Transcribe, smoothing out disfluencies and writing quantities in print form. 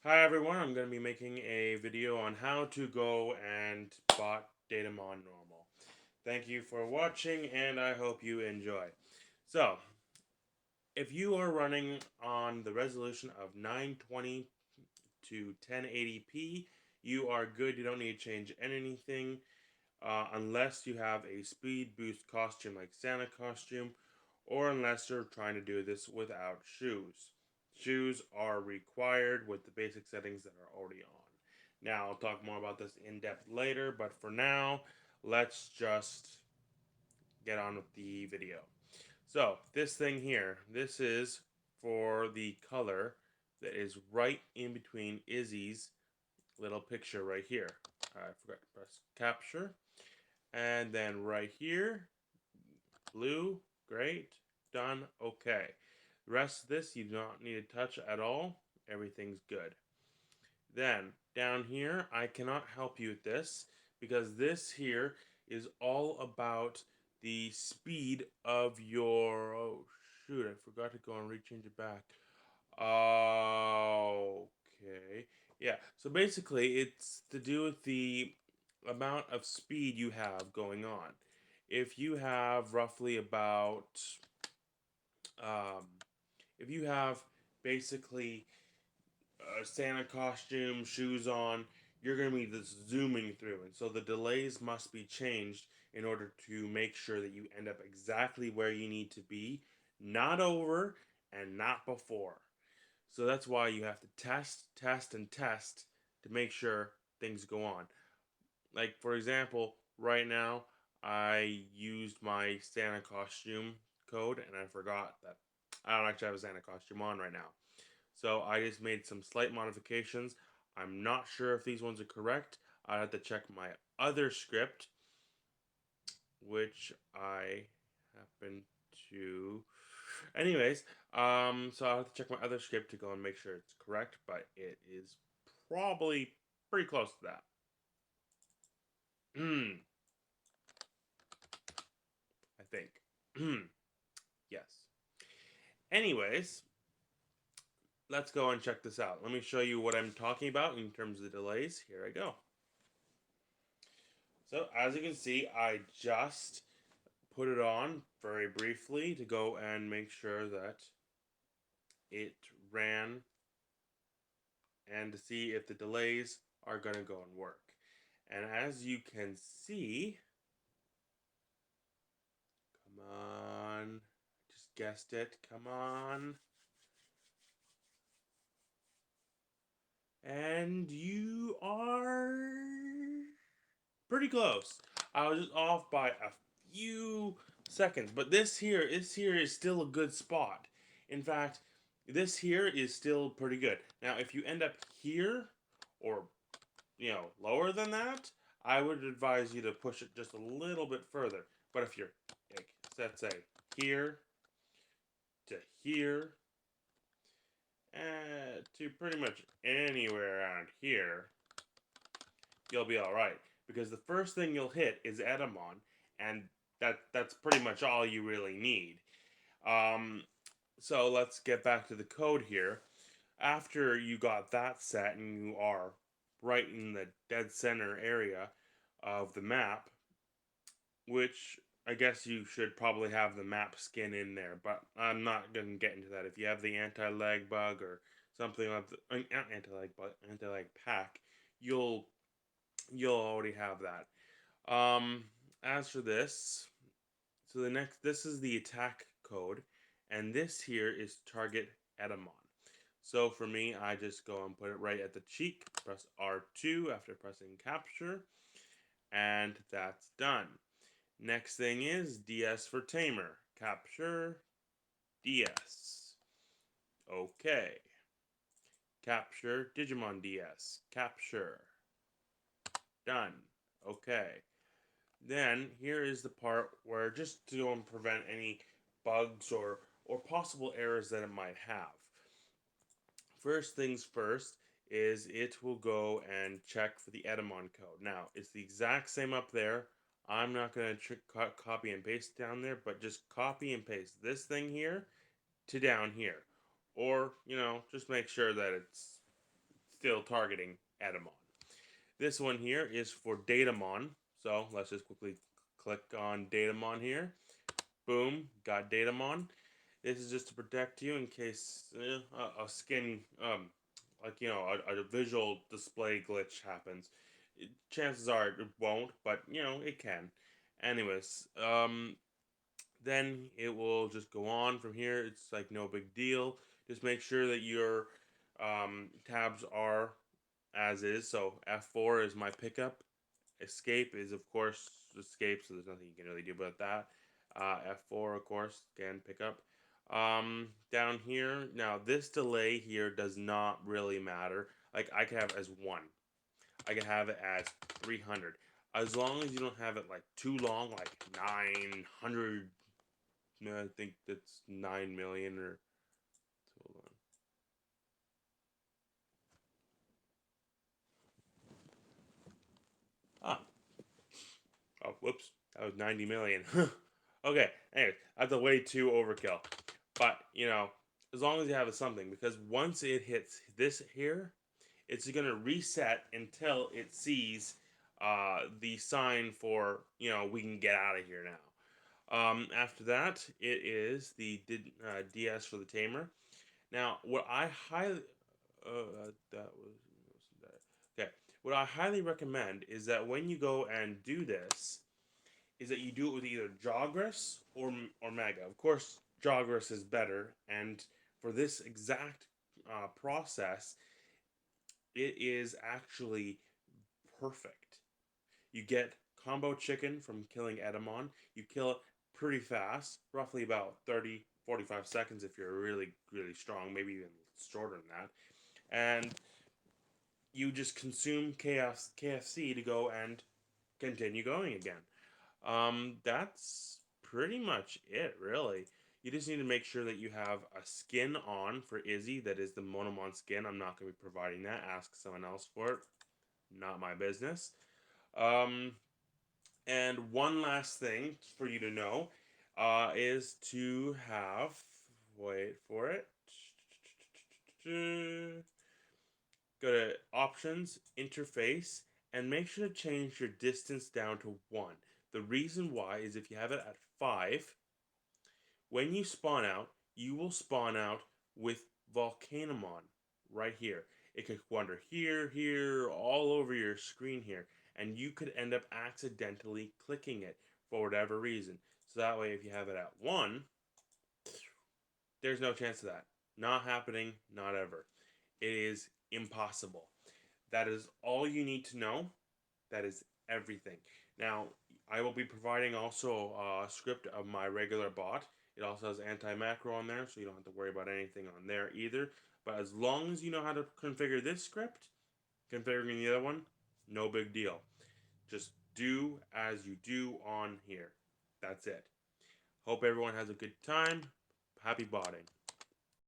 Hi everyone, I'm going to be making a video on how to go and bot Datamon Normal. Thank you for watching and I hope you enjoy. So, if you are running on the resolution of 920 to 1080p, you are good. You don't need to change anything unless you have a speed boost costume like Santa costume, or unless you're trying to do this without shoes. Shoes are required with the basic settings that are already on. Now, I'll talk more about this in depth later, but for now, let's just get on with the video. So, this thing here, this is for the color that is right in between Izzy's little picture right here. I forgot to press capture. And then right here, blue, great, done, okay. The rest of this you do not need to touch at all. Everything's good. Then down here, I cannot help you with this because this here is all about the speed of your. Oh shoot! I forgot to go and rechange it back. Okay. Yeah. So basically, it's to do with the amount of speed you have going on. If you have roughly about um, if you have basically a Santa costume, shoes on, you're going to be just zooming through. And so the delays must be changed in order to make sure that you end up exactly where you need to be, not over and not before. So that's why you have to test, test, and test to make sure things go on. Like, for example, right now, I used my Santa costume code and I forgot that I don't actually have a Santa costume on right now. So I just made some slight modifications. I'm not sure if these ones are correct. I have to check my other script, which I happen to. Anyways, so I'll have to check my other script to go and make sure it's correct, but it is probably pretty close to that. Hmm, I think. Yes. Anyways, let's go and check this out. Let me show you what I'm talking about in terms of the delays. Here I go. So as you can see, I just put it on very briefly to go and make sure that it ran and to see if the delays are going to go and work. And as you can see, come on, just guessed it, come on. And you are pretty close. I was just off by a few seconds, but this here is still a good spot. In fact, this here is still pretty good. Now, if you end up here or lower than that, I would advise you to push it just a little bit further. But if you're like, let's say here to here to pretty much anywhere around here, you'll be all right because the first thing you'll hit is Edamon, and that's pretty much all you really need. Um, so let's get back to the code here. After you got that set and you are right in the dead center area of the map, which I guess you should probably have the map skin in there, but I'm not gonna get into that. If you have the anti-lag bug or something like the anti-lag bug, anti-lag pack, you'll you'll already have that. As for this, so this is the attack code, and this here is target Edamon. So for me, I just go and put it right at the cheek, press R2 after pressing capture, and that's done. Next thing is DS for Tamer. Capture, DS. Okay. Capture, Digimon DS. Capture. Done. Okay. Then here is the part where just to go and prevent any bugs or possible errors that it might have. First things first is it will go and check for the Edamon code. Now, it's the exact same up there. I'm not going to copy and paste down there, but just copy and paste this thing here to down here. Or, just make sure that it's still targeting Datamon. This one here is for Datamon. So let's just quickly click on Datamon here. Boom, got Datamon. This is just to protect you in case a skin, like a visual display glitch happens. Chances are it won't, but it can. Anyways, then it will just go on from here. It's like no big deal. Just make sure that your tabs are as is. So F4 is my pickup. Escape is, of course, escape, so there's nothing you can really do about that. F4, of course, again, pickup. Down here, now this delay here does not really matter. Like, I could have it as 1. I could have it as 300. As long as you don't have it, like, too long, like 900, no, I think that's 9 million or, hold on. Oh, whoops. That was 90 million. Okay, anyway, that's a way too overkill. But, as long as you have something, because once it hits this here, it's going to reset until it sees the sign for, we can get out of here now. After that, it is the DS for the tamer. Now, what I highly. That was. Okay. What I highly recommend is that when you go and do this, is that you do it with either Jogress or Mega. Of course, Jogress is better, and for this exact process, it is actually perfect. You get combo chicken from killing Edamon. You kill it pretty fast, roughly about 30, 45 seconds if you're really, really strong, maybe even shorter than that. And you just consume KFC to go and continue going again. That's pretty much it, really. You just need to make sure that you have a skin on for Izzy that is the Monomon skin. I'm not going to be providing that. Ask someone else for it. Not my business. Um, and one last thing for you to know is to have. Wait for it. Go to Options, Interface, and make sure to change your distance down to 1. The reason why is if you have it at 5, when you spawn out, you will spawn out with Volcanomon right here. It could wander here, here, all over your screen here, and you could end up accidentally clicking it for whatever reason. So that way, if you have it at 1, there's no chance of that. Not happening, not ever. It is impossible. That is all you need to know. That is everything. Now, I will be providing also a script of my regular bot. It also has anti-macro on there, so you don't have to worry about anything on there either. But as long as you know how to configure this script, configuring the other one, no big deal. Just do as you do on here. That's it. Hope everyone has a good time. Happy botting.